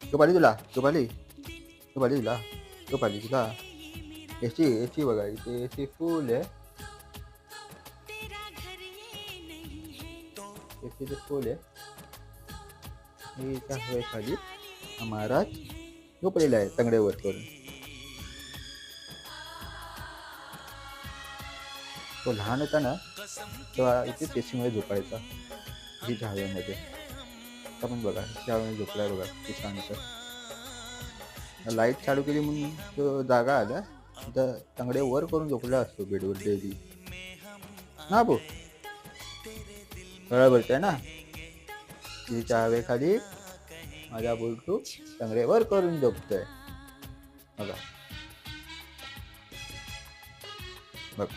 झोप आली तुला? झोप आली? झोप आली तुला? झोप आली तुला? एसी एसी बघा इथे एसी फुल आहे. एसी तर फुल आहे. एका हवेखाली हा महाराज झोपलेला आहे तंगड्यावर करून. तो लहान होता ना तेव्हा इथेच एसीमध्ये झोपायचा, एसीच्या हवेमध्ये. आता पण बघा एसीच्या हवेमध्ये झोपलाय बघा किती छान होतं. लाईट चालू केली म्हणून तो जागा आला. तर तंगडे वर करून झोपला असतो बेडवर डेली. ना भाऊ बरोबर आहे ना. एसीच्या हवेखाली माझा बुलटू तंगडे वर करून झोपतोय बघा. बघ